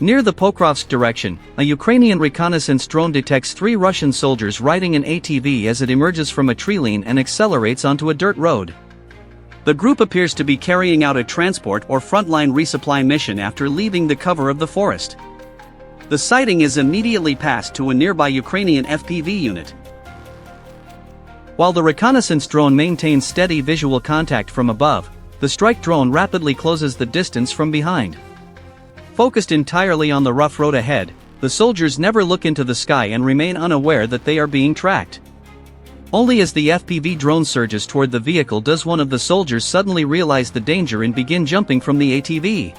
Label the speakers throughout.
Speaker 1: Near the Pokrovsk direction, a Ukrainian reconnaissance drone detects 3 Russian soldiers riding an ATV as it emerges from a tree line and accelerates onto a dirt road. The group appears to be carrying out a transport or frontline resupply mission after leaving the cover of the forest. The sighting is immediately passed to a nearby Ukrainian FPV unit. While the reconnaissance drone maintains steady visual contact from above, the strike drone rapidly closes the distance from behind. Focused entirely on the rough road ahead, the soldiers never look into the sky and remain unaware that they are being tracked. Only as the FPV drone surges toward the vehicle does one of the soldiers suddenly realize the danger and begin jumping from the ATV.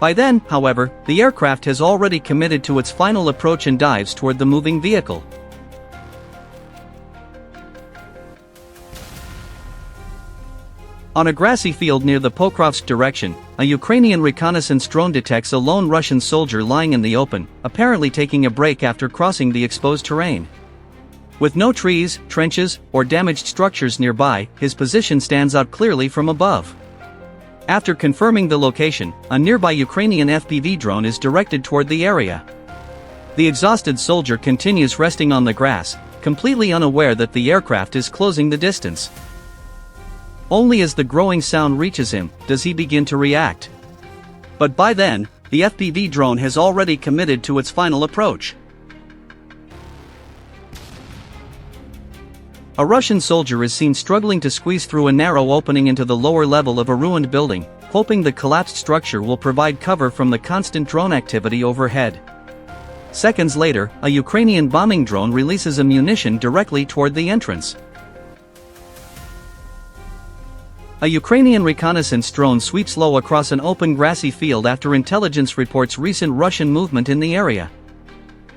Speaker 1: By then, however, the aircraft has already committed to its final approach and dives toward the moving vehicle. On a grassy field near the Pokrovsk direction, a Ukrainian reconnaissance drone detects a lone Russian soldier lying in the open, apparently taking a break after crossing the exposed terrain. With no trees, trenches, or damaged structures nearby, his position stands out clearly from above. After confirming the location, a nearby Ukrainian FPV drone is directed toward the area. The exhausted soldier continues resting on the grass, completely unaware that the aircraft is closing the distance. Only as the growing sound reaches him, does he begin to react. But by then, the FPV drone has already committed to its final approach. A Russian soldier is seen struggling to squeeze through a narrow opening into the lower level of a ruined building, hoping the collapsed structure will provide cover from the constant drone activity overhead. Seconds later, a Ukrainian bombing drone releases ammunition directly toward the entrance. A Ukrainian reconnaissance drone sweeps low across an open grassy field after intelligence reports recent Russian movement in the area.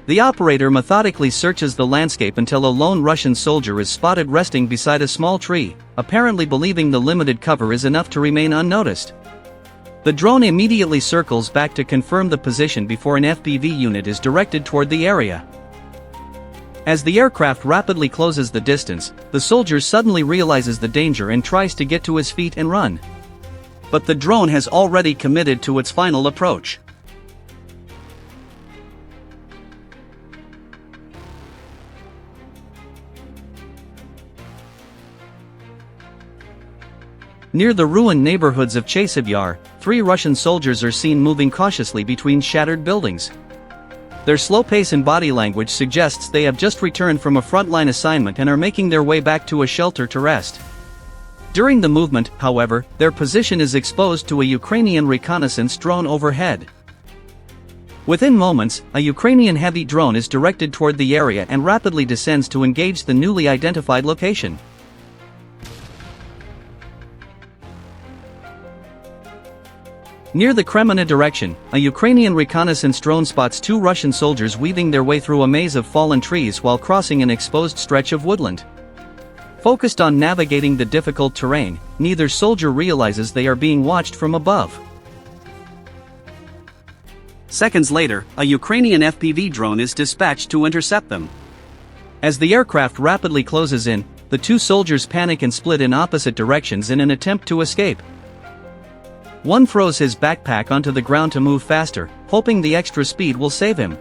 Speaker 1: The operator methodically searches the landscape until a lone Russian soldier is spotted resting beside a small tree, apparently believing the limited cover is enough to remain unnoticed. The drone immediately circles back to confirm the position before an FPV unit is directed toward the area. As the aircraft rapidly closes the distance, the soldier suddenly realizes the danger and tries to get to his feet and run. But the drone has already committed to its final approach. Near the ruined neighborhoods of Chasiv Yar, 3 Russian soldiers are seen moving cautiously between shattered buildings. Their slow pace and body language suggests they have just returned from a frontline assignment and are making their way back to a shelter to rest. During the movement, however, their position is exposed to a Ukrainian reconnaissance drone overhead. Within moments, a Ukrainian heavy drone is directed toward the area and rapidly descends to engage the newly identified location. Near the Kremenna direction, a Ukrainian reconnaissance drone spots 2 Russian soldiers weaving their way through a maze of fallen trees while crossing an exposed stretch of woodland. Focused on navigating the difficult terrain, neither soldier realizes they are being watched from above. Seconds later, a Ukrainian FPV drone is dispatched to intercept them. As the aircraft rapidly closes in, the 2 soldiers panic and split in opposite directions in an attempt to escape. One throws his backpack onto the ground to move faster, hoping the extra speed will save him.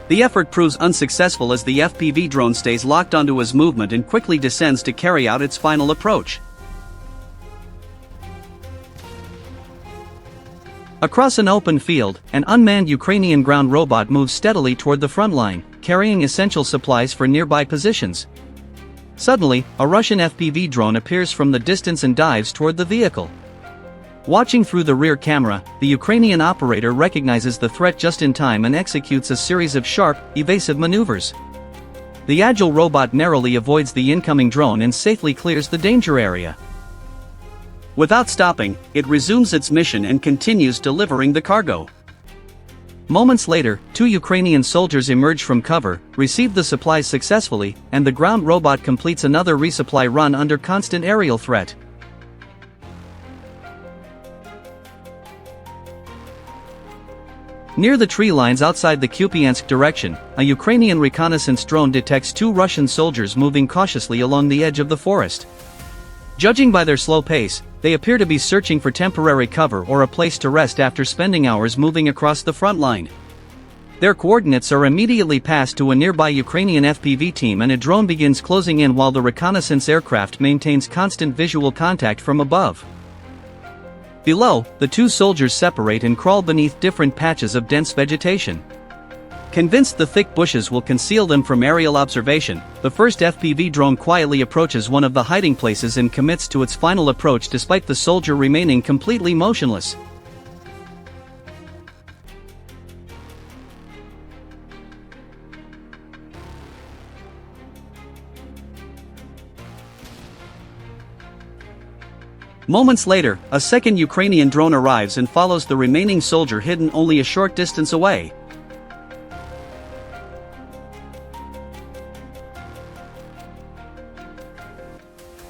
Speaker 1: The effort proves unsuccessful as the FPV drone stays locked onto his movement and quickly descends to carry out its final approach. Across an open field, an unmanned Ukrainian ground robot moves steadily toward the front line, carrying essential supplies for nearby positions. Suddenly, a Russian FPV drone appears from the distance and dives toward the vehicle. Watching through the rear camera, the Ukrainian operator recognizes the threat just in time and executes a series of sharp, evasive maneuvers. The agile robot narrowly avoids the incoming drone and safely clears the danger area. Without stopping, it resumes its mission and continues delivering the cargo. Moments later, 2 Ukrainian soldiers emerge from cover, receive the supplies successfully, and the ground robot completes another resupply run under constant aerial threat. Near the tree lines outside the Kupiansk direction, a Ukrainian reconnaissance drone detects 2 Russian soldiers moving cautiously along the edge of the forest. Judging by their slow pace, they appear to be searching for temporary cover or a place to rest after spending hours moving across the front line. Their coordinates are immediately passed to a nearby Ukrainian FPV team and a drone begins closing in while the reconnaissance aircraft maintains constant visual contact from above. Below, the two soldiers separate and crawl beneath different patches of dense vegetation. Convinced the thick bushes will conceal them from aerial observation, the first FPV drone quietly approaches one of the hiding places and commits to its final approach despite the soldier remaining completely motionless. Moments later, a second Ukrainian drone arrives and follows the remaining soldier hidden only a short distance away.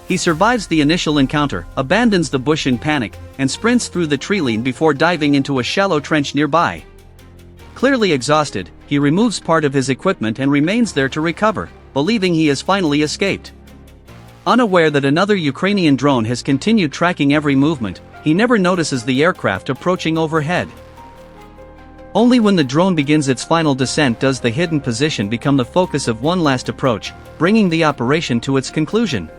Speaker 1: He survives the initial encounter, abandons the bush in panic, and sprints through the treeline before diving into a shallow trench nearby. Clearly exhausted, he removes part of his equipment and remains there to recover, believing he has finally escaped. Unaware that another Ukrainian drone has continued tracking every movement, he never notices the aircraft approaching overhead. Only when the drone begins its final descent does the hidden position become the focus of one last approach, bringing the operation to its conclusion.